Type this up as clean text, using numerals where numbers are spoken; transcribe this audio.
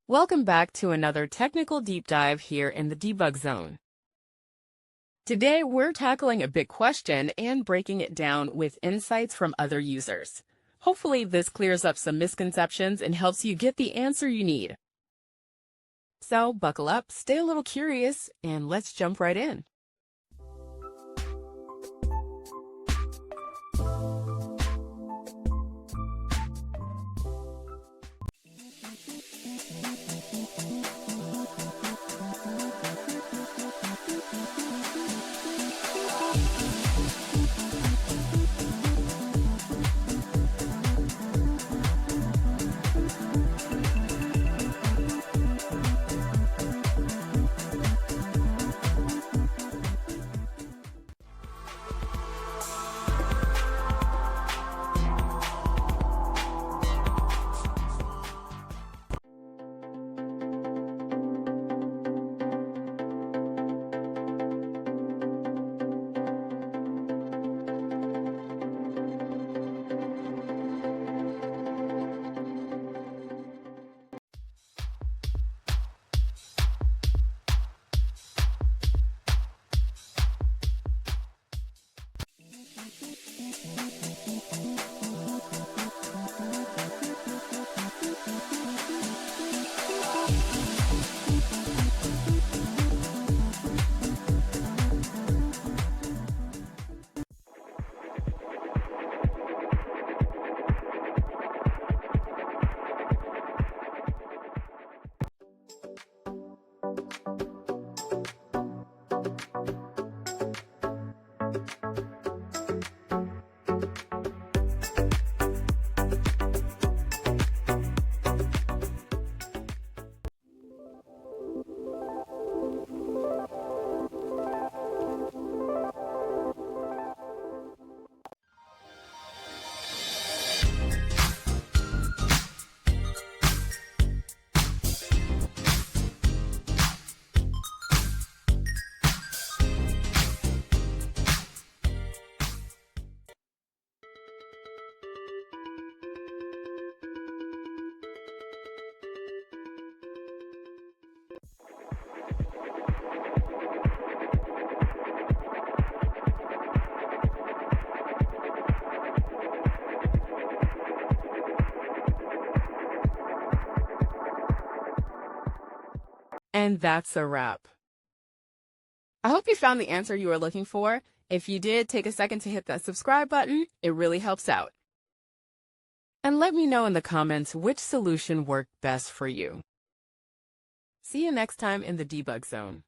Welcome back to another technical deep dive here in the debug zone. Today, we're tackling a big question and breaking it down with insights from other users. Hopefully, this clears up some misconceptions and helps you get the answer you need. So, buckle up, stay a little curious, and let's jump right in. And that's a wrap. I hope you found the answer you were looking for. If you did, take a second to hit that subscribe button. It really helps out. And let me know in the comments which solution worked best for you. See you next time in the debug zone.